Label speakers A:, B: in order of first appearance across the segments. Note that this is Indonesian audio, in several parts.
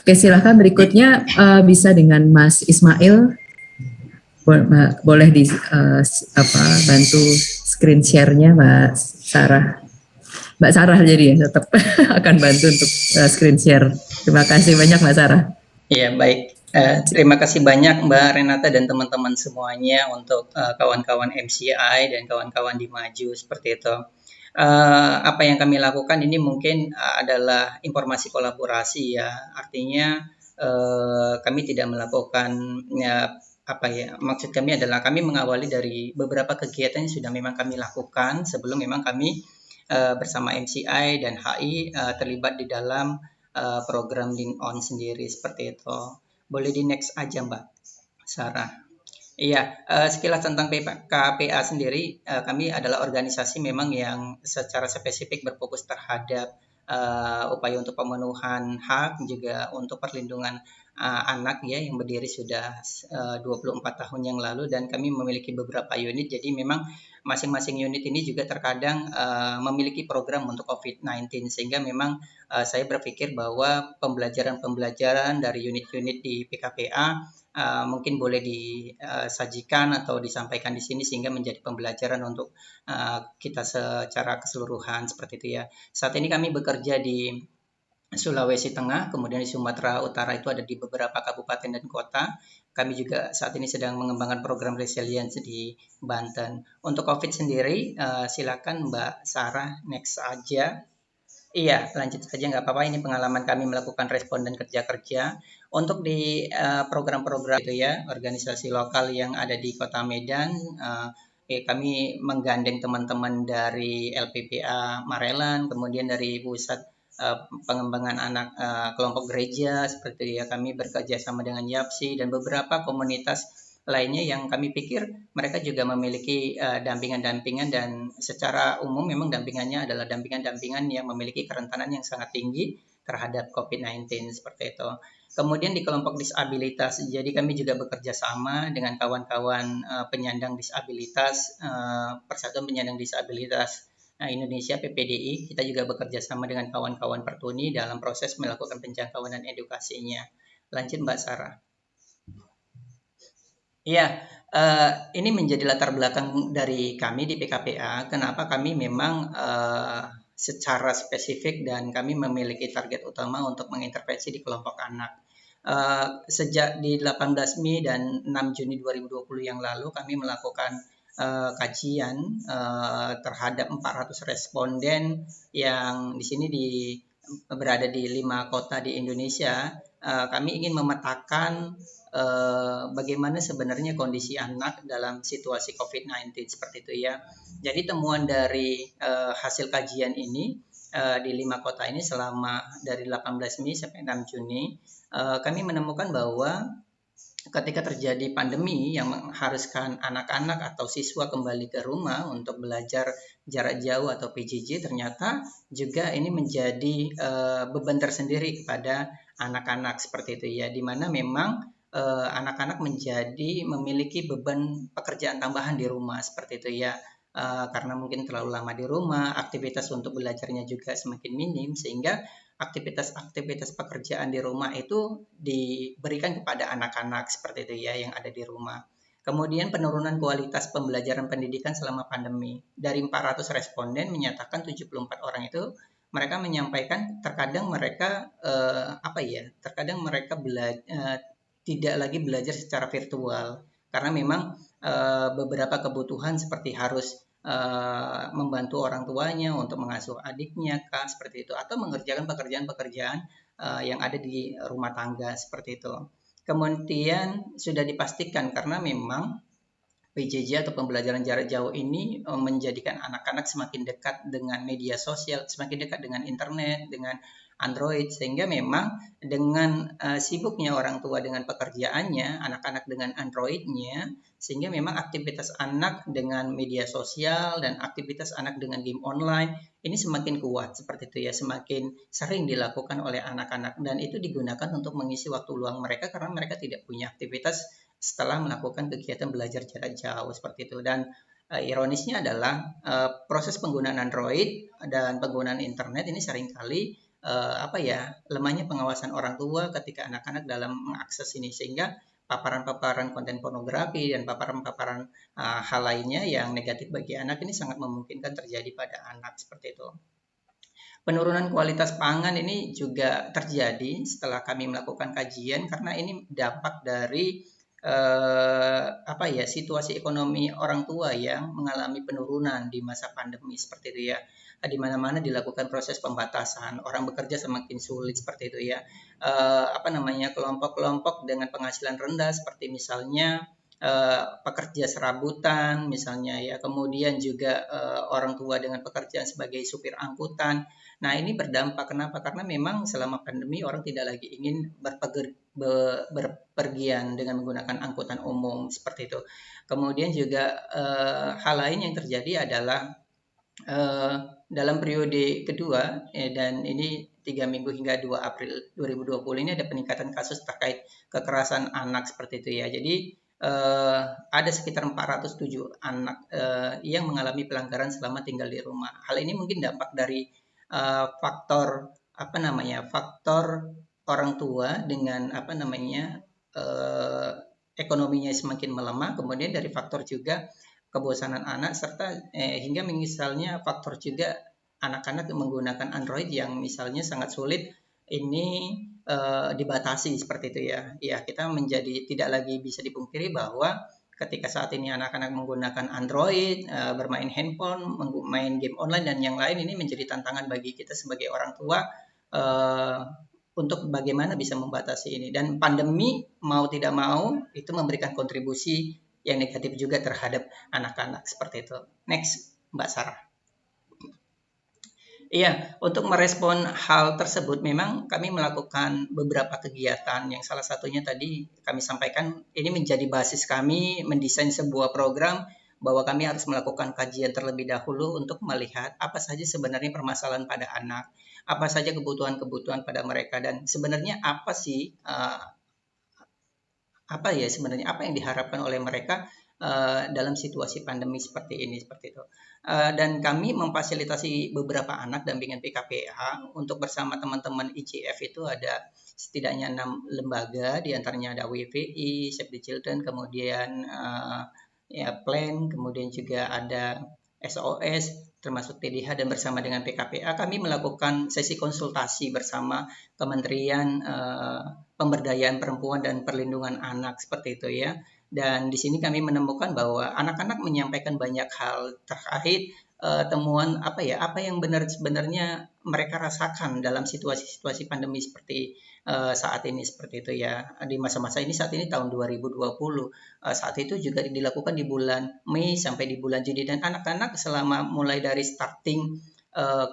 A: Oke, silahkan berikutnya bisa dengan Mas Ismail. Boleh bantu screen share-nya Mbak Sarah. Mbak Sarah jadi ya tetap akan bantu untuk screen share. Terima kasih banyak Mbak Sarah.
B: Iya, baik. Terima kasih banyak Mbak Renata dan teman-teman semuanya untuk kawan-kawan MCI dan kawan-kawan di Maju seperti itu. Apa yang kami lakukan ini mungkin adalah informasi kolaborasi ya. Artinya kami tidak melakukan maksud kami adalah kami mengawali dari beberapa kegiatan yang sudah memang kami lakukan sebelum memang kami bersama MCI dan HI terlibat di dalam program Lean On sendiri seperti itu. Boleh di next aja Mbak Sarah. Iya, sekilas tentang KPA sendiri, kami adalah organisasi memang yang secara spesifik berfokus terhadap upaya untuk pemenuhan hak, juga untuk perlindungan anak ya, yang berdiri sudah 24 tahun yang lalu, dan kami memiliki beberapa unit. Jadi memang masing-masing unit ini juga terkadang memiliki program untuk COVID-19, sehingga memang saya berpikir bahwa pembelajaran-pembelajaran dari unit-unit di PKPA mungkin boleh disajikan atau disampaikan di sini sehingga menjadi pembelajaran untuk kita secara keseluruhan seperti itu ya. Saat ini kami bekerja di Sulawesi Tengah, kemudian di Sumatera Utara itu ada di beberapa kabupaten dan kota. Kami juga saat ini sedang mengembangkan program resilience di Banten. Untuk COVID sendiri, silakan Mbak Sarah next aja. Iya, lanjut saja nggak apa-apa. Ini pengalaman kami melakukan respon dan kerja-kerja. Untuk di program-program itu ya, organisasi lokal yang ada di Kota Medan, kami menggandeng teman-teman dari LPPA Marelan, kemudian dari pusat pengembangan anak kelompok gereja, seperti ya kami bekerja sama dengan YAPSI dan beberapa komunitas lainnya yang kami pikir mereka juga memiliki dampingan-dampingan, dan secara umum memang dampingannya adalah dampingan-dampingan yang memiliki kerentanan yang sangat tinggi terhadap COVID-19 seperti itu. Kemudian di kelompok disabilitas, jadi kami juga bekerja sama dengan kawan-kawan penyandang disabilitas, Persatuan Penyandang Disabilitas Indonesia PPDI. Kita juga bekerja sama dengan kawan-kawan Pertuni dalam proses melakukan penjangkauan dan edukasinya. Lanjut Mbak Sarah. Iya, ini menjadi latar belakang dari kami di PKPA. Kenapa kami memang secara spesifik dan kami memiliki target utama untuk mengintervensi di kelompok anak. Sejak di 18 Mei dan 6 Juni 2020 yang lalu, kami melakukan kajian terhadap 400 responden yang di sini berada di 5 kota di Indonesia. Kami ingin memetakan bagaimana sebenarnya kondisi anak dalam situasi COVID-19 seperti itu ya. Jadi temuan dari hasil kajian ini di 5 kota ini selama dari 18 Mei sampai 6 Juni, kami menemukan bahwa ketika terjadi pandemi yang mengharuskan anak-anak atau siswa kembali ke rumah untuk belajar jarak jauh atau PJJ, ternyata juga ini menjadi beban tersendiri kepada anak-anak seperti itu ya, di mana memang anak-anak memiliki beban pekerjaan tambahan di rumah seperti itu ya, karena mungkin terlalu lama di rumah, aktivitas untuk belajarnya juga semakin minim, sehingga aktivitas pekerjaan di rumah itu diberikan kepada anak-anak seperti itu ya yang ada di rumah. Kemudian penurunan kualitas pembelajaran pendidikan selama pandemi. Dari 400 responden menyatakan 74 orang itu mereka menyampaikan terkadang mereka tidak lagi belajar secara virtual karena memang beberapa kebutuhan seperti harus membantu orang tuanya untuk mengasuh adiknya seperti itu, atau mengerjakan pekerjaan-pekerjaan yang ada di rumah tangga seperti itu. Kemudian sudah dipastikan karena memang PJJ atau pembelajaran jarak jauh ini menjadikan anak-anak semakin dekat dengan media sosial, semakin dekat dengan internet, dengan Android, sehingga memang dengan sibuknya orang tua dengan pekerjaannya, anak-anak dengan Androidnya, sehingga memang aktivitas anak dengan media sosial dan aktivitas anak dengan game online ini semakin kuat seperti itu ya, semakin sering dilakukan oleh anak-anak, dan itu digunakan untuk mengisi waktu luang mereka karena mereka tidak punya aktivitas setelah melakukan kegiatan belajar jarak jauh seperti itu. Dan ironisnya adalah proses penggunaan Android dan penggunaan internet ini seringkali apa ya, lemahnya pengawasan orang tua ketika anak-anak dalam mengakses ini, sehingga paparan-paparan konten pornografi dan paparan-paparan hal lainnya yang negatif bagi anak ini sangat memungkinkan terjadi pada anak seperti itu. Penurunan kualitas pangan ini juga terjadi setelah kami melakukan kajian, karena ini dampak dari apa ya, situasi ekonomi orang tua yang mengalami penurunan di masa pandemi seperti itu ya. Di mana-mana dilakukan proses pembatasan, orang bekerja semakin sulit seperti itu ya. Apa namanya, kelompok-kelompok dengan penghasilan rendah seperti misalnya pekerja serabutan misalnya ya, kemudian juga orang tua dengan pekerjaan sebagai supir angkutan. Nah, ini berdampak. Kenapa? Karena memang selama pandemi orang tidak lagi ingin berpergian dengan menggunakan angkutan umum seperti itu. Kemudian juga hal lain yang terjadi adalah dalam periode kedua dan ini 3 minggu hingga 2 April 2020 ini ada peningkatan kasus terkait kekerasan anak seperti itu ya. Jadi ada sekitar 407 anak yang mengalami pelanggaran selama tinggal di rumah. Hal ini mungkin dampak dari faktor apa namanya, faktor orang tua dengan apa namanya, ekonominya semakin melemah, kemudian dari faktor juga kebosanan anak, serta hingga misalnya faktor juga anak-anak menggunakan Android yang misalnya sangat sulit ini dibatasi seperti itu ya. Ya, kita menjadi tidak lagi bisa dipungkiri bahwa ketika saat ini anak-anak menggunakan Android, bermain handphone, main game online dan yang lain, ini menjadi tantangan bagi kita sebagai orang tua untuk bagaimana bisa membatasi ini. Dan pandemi mau tidak mau itu memberikan kontribusi yang negatif juga terhadap anak-anak seperti itu. Next, Mbak Sarah. Iya, untuk merespon hal tersebut memang kami melakukan beberapa kegiatan yang salah satunya tadi kami sampaikan, ini menjadi basis kami mendesain sebuah program bahwa kami harus melakukan kajian terlebih dahulu untuk melihat apa saja sebenarnya permasalahan pada anak, apa saja kebutuhan-kebutuhan pada mereka, dan sebenarnya apa sih apa ya sebenarnya apa yang diharapkan oleh mereka dalam situasi pandemi seperti ini seperti itu. Dan kami memfasilitasi beberapa anak dampingan PKPA untuk bersama teman-teman ICF itu ada setidaknya 6 lembaga, diantaranya ada WPI, Save the Children, kemudian ya Plan, kemudian juga ada SOS termasuk TDH, dan bersama dengan PKPA kami melakukan sesi konsultasi bersama Kementerian Pemberdayaan Perempuan dan Perlindungan Anak seperti itu ya. Dan di sini kami menemukan bahwa anak-anak menyampaikan banyak hal terkait temuan apa yang benar sebenarnya mereka rasakan dalam situasi-situasi pandemi seperti saat ini seperti itu ya. Di masa-masa ini saat ini tahun 2020, saat itu juga dilakukan di bulan Mei sampai di bulan Juni, dan anak-anak selama mulai dari starting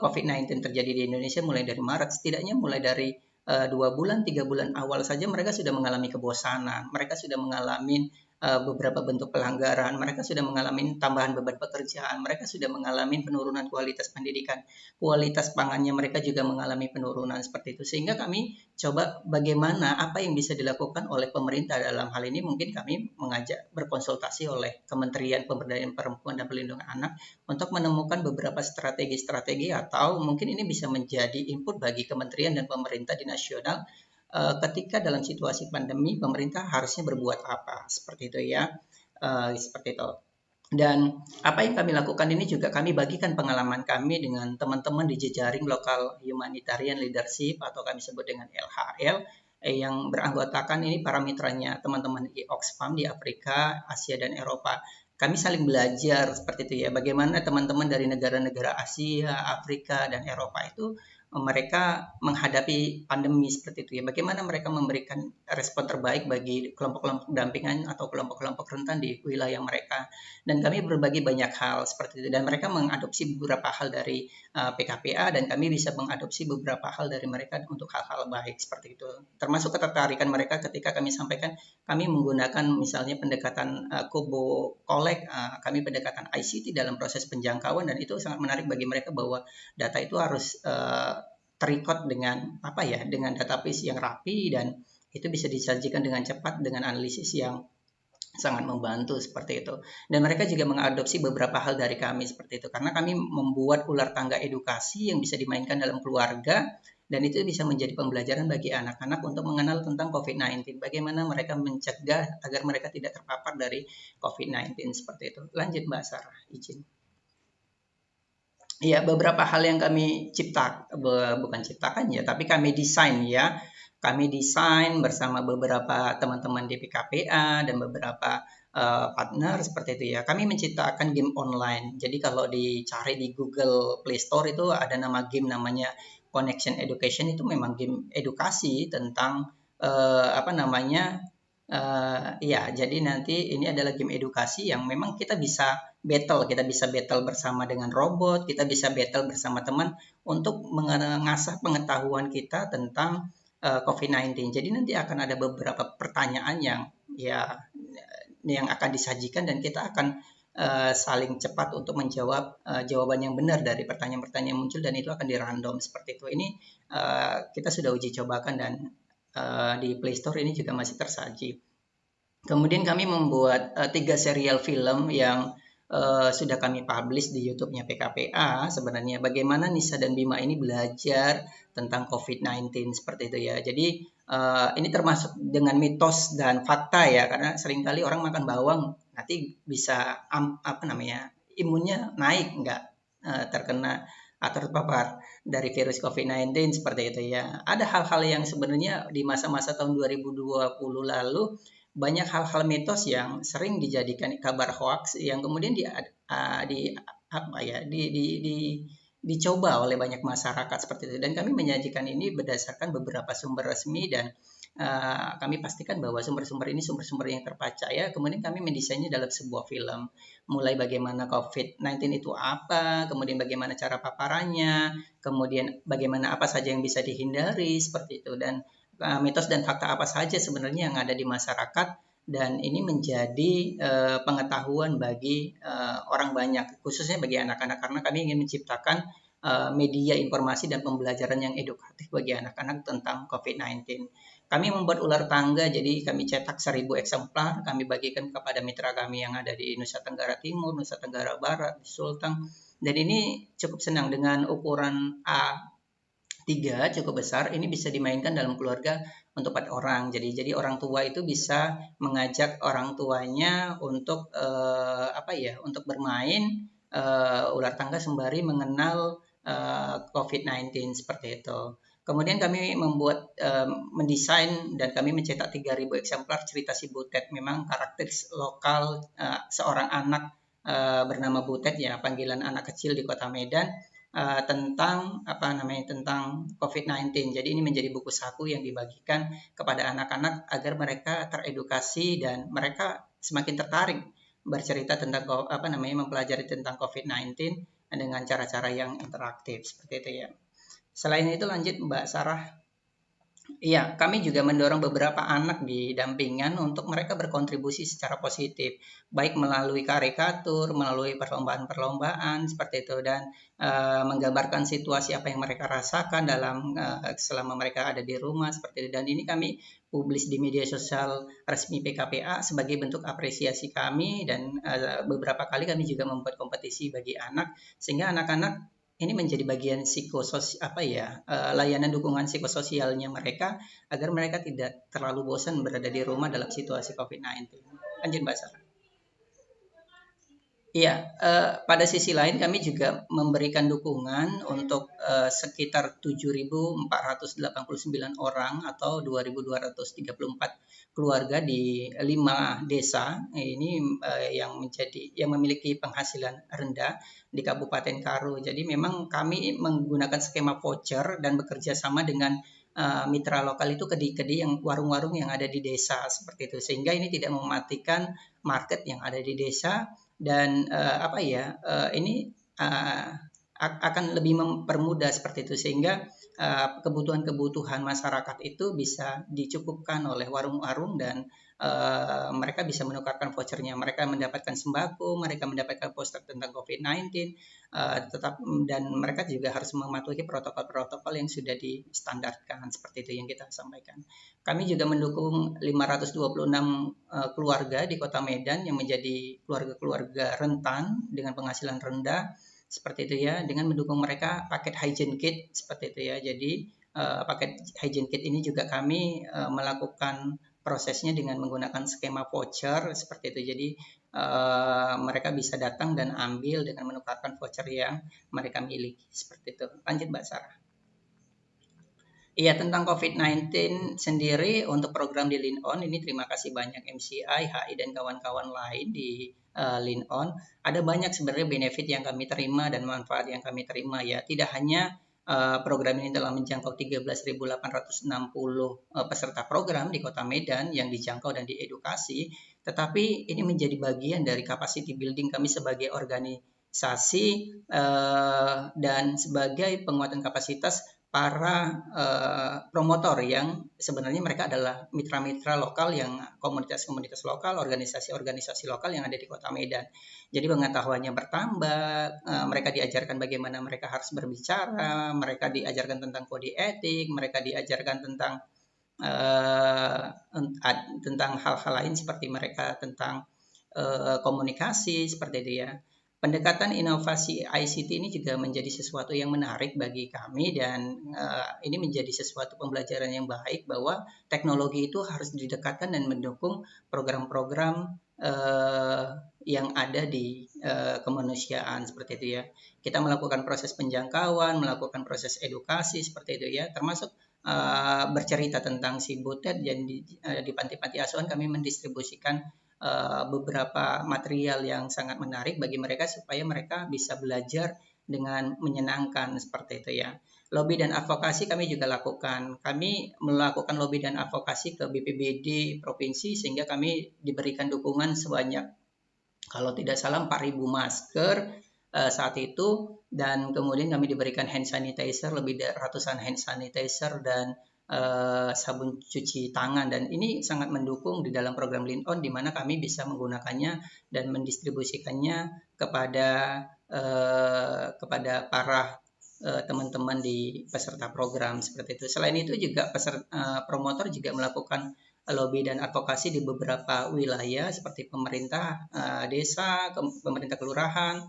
B: COVID-19 terjadi di Indonesia mulai dari Maret, setidaknya mulai dari 2 bulan, 3 bulan awal saja mereka sudah mengalami kebosanan, mereka sudah mengalami beberapa bentuk pelanggaran, mereka sudah mengalami tambahan beban pekerjaan, mereka sudah mengalami penurunan kualitas pendidikan, kualitas pangannya mereka juga mengalami penurunan seperti itu. Sehingga kami coba bagaimana apa yang bisa dilakukan oleh pemerintah dalam hal ini, mungkin kami mengajak berkonsultasi oleh Kementerian Pemberdayaan Perempuan dan Perlindungan Anak untuk menemukan beberapa strategi-strategi, atau mungkin ini bisa menjadi input bagi kementerian dan pemerintah di nasional ketika dalam situasi pandemi pemerintah harusnya berbuat apa seperti itu ya, seperti itu. Dan apa yang kami lakukan ini juga kami bagikan pengalaman kami dengan teman-teman di jejaring Local Humanitarian Leadership atau kami sebut dengan LHL, yang beranggotakan ini para mitranya teman-teman di Oxfam di Afrika, Asia, dan Eropa. Kami saling belajar seperti itu ya, bagaimana teman-teman dari negara-negara Asia, Afrika, dan Eropa itu mereka menghadapi pandemi seperti itu ya, bagaimana mereka memberikan respon terbaik bagi kelompok-kelompok dampingan atau kelompok-kelompok rentan di wilayah mereka. Dan kami berbagi banyak hal seperti itu, dan mereka mengadopsi beberapa hal dari PKPA, dan kami bisa mengadopsi beberapa hal dari mereka untuk hal-hal baik seperti itu, termasuk ketertarikan mereka ketika kami sampaikan kami menggunakan misalnya pendekatan Kobo Kolek, kami pendekatan ICT dalam proses penjangkauan, dan itu sangat menarik bagi mereka bahwa data itu harus terrecord dengan dengan database yang rapi, dan itu bisa disajikan dengan cepat dengan analisis yang sangat membantu seperti itu. Dan mereka juga mengadopsi beberapa hal dari kami seperti itu, karena kami membuat ular tangga edukasi yang bisa dimainkan dalam keluarga dan itu bisa menjadi pembelajaran bagi anak-anak untuk mengenal tentang COVID-19, bagaimana mereka mencegah agar mereka tidak terpapar dari COVID-19 seperti itu. Lanjut Mbak Sarah, izin. Ya, beberapa hal yang kami bukan ciptakan ya, tapi kami desain ya. Kami desain bersama beberapa teman-teman di PKPA dan beberapa partner seperti itu ya. Kami menciptakan game online. Jadi kalau dicari di Google Play Store itu ada nama game namanya Connection Education, itu memang game edukasi tentang apa namanya ya, jadi nanti ini adalah game edukasi yang memang kita bisa battle bersama dengan robot, kita bisa battle bersama teman untuk mengasah pengetahuan kita tentang COVID-19. Jadi nanti akan ada beberapa pertanyaan yang akan disajikan dan kita akan saling cepat untuk menjawab jawaban yang benar dari pertanyaan-pertanyaan yang muncul, dan itu akan dirandom seperti itu. Ini kita sudah uji cobakan dan di Play Store ini juga masih tersaji. Kemudian kami membuat 3 serial film yang sudah kami publish di YouTube-nya PKPA. Sebenarnya bagaimana Nisa dan Bima ini belajar tentang COVID-19 seperti itu ya. Jadi ini termasuk dengan mitos dan fakta ya, karena seringkali orang makan bawang nanti bisa imunnya naik, nggak terkena atau terpapar dari virus COVID-19 seperti itu ya. Ada hal-hal yang sebenarnya di masa-masa tahun 2020 lalu banyak hal-hal mitos yang sering dijadikan kabar hoax yang kemudian dicoba oleh banyak masyarakat seperti itu, dan kami menyajikan ini berdasarkan beberapa sumber resmi, dan kami pastikan bahwa sumber-sumber ini sumber-sumber yang terpercaya. Kemudian kami mendesainnya dalam sebuah film, mulai bagaimana COVID-19 itu apa, kemudian bagaimana cara paparannya, kemudian bagaimana apa saja yang bisa dihindari seperti itu, dan mitos dan fakta apa saja sebenarnya yang ada di masyarakat, dan ini menjadi pengetahuan bagi orang banyak, khususnya bagi anak-anak, karena kami ingin menciptakan media informasi dan pembelajaran yang edukatif bagi anak-anak tentang COVID-19. Kami membuat ular tangga, jadi kami cetak 1.000 eksemplar, kami bagikan kepada mitra kami yang ada di Nusa Tenggara Timur, Nusa Tenggara Barat, di Sulteng, dan ini cukup senang dengan ukuran A3 cukup besar. Ini bisa dimainkan dalam keluarga untuk 4 orang. Jadi orang tua itu bisa mengajak orang tuanya untuk untuk bermain ular tangga sembari mengenal COVID-19 seperti itu. Kemudian kami mendesain dan kami mencetak 3.000 eksemplar cerita si Butet. Memang karakter lokal seorang anak bernama Butet ya, panggilan anak kecil di Kota Medan, tentang COVID-19. Jadi ini menjadi buku saku yang dibagikan kepada anak-anak agar mereka teredukasi dan mereka semakin tertarik bercerita tentang mempelajari tentang COVID-19 dengan cara-cara yang interaktif seperti itu ya. Selain itu lanjut Mbak Sarah. Iya, kami juga mendorong beberapa anak di dampingan untuk mereka berkontribusi secara positif, baik melalui karikatur, melalui perlombaan-perlombaan seperti itu, dan menggambarkan situasi apa yang mereka rasakan selama mereka ada di rumah seperti itu. Dan ini kami publis di media sosial resmi PKPA sebagai bentuk apresiasi kami, dan beberapa kali kami juga membuat kompetisi bagi anak, sehingga anak-anak ini menjadi bagian layanan dukungan psikososialnya mereka agar mereka tidak terlalu bosan berada di rumah dalam situasi COVID-19. Lanjut Mbak Sarah. Iya, pada sisi lain kami juga memberikan dukungan untuk sekitar 7.489 orang atau 2.234 keluarga di 5 desa ini yang memiliki penghasilan rendah di Kabupaten Karo. Jadi memang kami menggunakan skema voucher dan bekerja sama dengan mitra lokal itu kedi-kedi yang warung-warung yang ada di desa seperti itu, sehingga ini tidak mematikan market yang ada di desa, dan ini akan lebih mempermudah seperti itu, sehingga kebutuhan-kebutuhan masyarakat itu bisa dicukupkan oleh warung-warung, dan mereka bisa menukarkan vouchernya, mereka mendapatkan sembako, mereka mendapatkan poster tentang COVID-19, dan mereka juga harus mematuhi protokol-protokol yang sudah distandarkan seperti itu yang kita sampaikan. Kami juga mendukung 526 keluarga di Kota Medan yang menjadi keluarga-keluarga rentan dengan penghasilan rendah seperti itu ya, dengan mendukung mereka paket hygiene kit seperti itu ya. Jadi paket hygiene kit ini juga kami melakukan prosesnya dengan menggunakan skema voucher seperti itu. Jadi mereka bisa datang dan ambil dengan menukarkan voucher yang mereka miliki seperti itu. Lanjut Mbak Sarah. Iya, tentang COVID-19 sendiri untuk program di Lean On ini terima kasih banyak MCI, HI dan kawan-kawan lain di Lean On. Ada banyak sebenarnya benefit yang kami terima dan manfaat yang kami terima ya. Tidak hanya program ini telah menjangkau 13.860 peserta program di Kota Medan yang dijangkau dan diedukasi, tetapi ini menjadi bagian dari capacity building kami sebagai organisasi dan sebagai penguatan kapasitas para promotor yang sebenarnya mereka adalah mitra-mitra lokal yang komunitas-komunitas lokal, organisasi-organisasi lokal yang ada di Kota Medan. Jadi pengetahuannya bertambah, mereka diajarkan bagaimana mereka harus berbicara, mereka diajarkan tentang kode etik, mereka diajarkan tentang hal-hal lain seperti mereka tentang komunikasi seperti itu ya. Pendekatan inovasi ICT ini juga menjadi sesuatu yang menarik bagi kami dan ini menjadi sesuatu pembelajaran yang baik bahwa teknologi itu harus didekatkan dan mendukung program-program yang ada di kemanusiaan seperti itu ya. Kita melakukan proses penjangkauan, melakukan proses edukasi seperti itu ya, termasuk bercerita tentang si Butet dan di panti-panti asuhan kami mendistribusikan beberapa material yang sangat menarik bagi mereka supaya mereka bisa belajar dengan menyenangkan seperti itu ya. Lobby dan advokasi kami juga lakukan. Kami melakukan lobby dan advokasi ke BPBD provinsi sehingga kami diberikan dukungan sebanyak kalau tidak salah 4.000 masker saat itu dan kemudian kami diberikan hand sanitizer lebih dari ratusan hand sanitizer dan sabun cuci tangan dan ini sangat mendukung di dalam program Lean On di mana kami bisa menggunakannya dan mendistribusikannya kepada para teman-teman di peserta program seperti itu. Selain itu juga promotor juga melakukan lobby dan advokasi di beberapa wilayah seperti pemerintah desa, pemerintah kelurahan,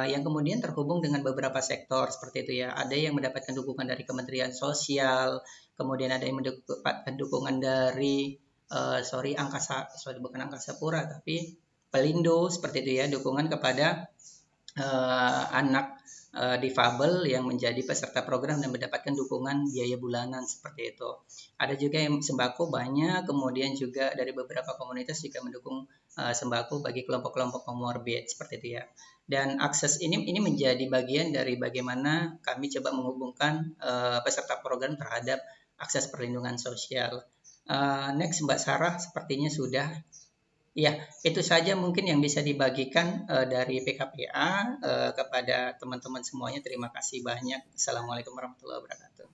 B: yang kemudian terhubung dengan beberapa sektor seperti itu ya. Ada yang mendapatkan dukungan dari Kementerian Sosial, kemudian ada yang mendapatkan dukungan dari bukan Angkasa Pura tapi Pelindo seperti itu ya, dukungan kepada anak difabel yang menjadi peserta program dan mendapatkan dukungan biaya bulanan seperti itu. Ada juga yang sembako banyak, kemudian juga dari beberapa komunitas juga mendukung sembako bagi kelompok-kelompok komorbid seperti itu ya. Dan akses ini menjadi bagian dari bagaimana kami coba menghubungkan peserta program terhadap akses perlindungan sosial. Next Mbak Sarah, sepertinya sudah. Ya, itu saja mungkin yang bisa dibagikan dari PKPA kepada teman-teman semuanya. Terima kasih banyak. Assalamualaikum warahmatullahi wabarakatuh.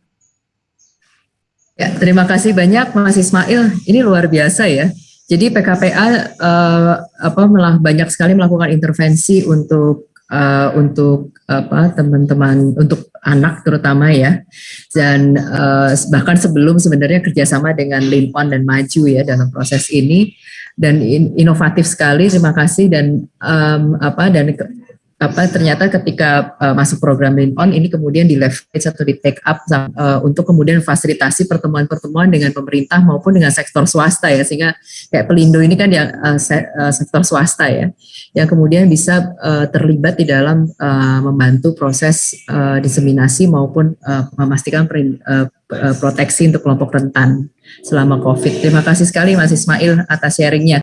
A: Ya, terima kasih banyak Mas Ismail. Ini luar biasa ya. Jadi PKPA banyak sekali melakukan intervensi untuk teman-teman, untuk anak terutama ya, dan bahkan sebelum sebenarnya kerjasama dengan Lean On dan Maju ya dalam proses ini, dan inovatif sekali. Terima kasih dan ternyata ketika masuk program Lean On ini kemudian di leverage atau di take up untuk kemudian fasilitasi pertemuan-pertemuan dengan pemerintah maupun dengan sektor swasta ya, sehingga kayak Pelindo ini kan yang sektor swasta ya, yang kemudian bisa terlibat di dalam membantu proses diseminasi maupun memastikan proteksi untuk kelompok rentan selama COVID. Terima kasih sekali Mas Ismail atas sharingnya.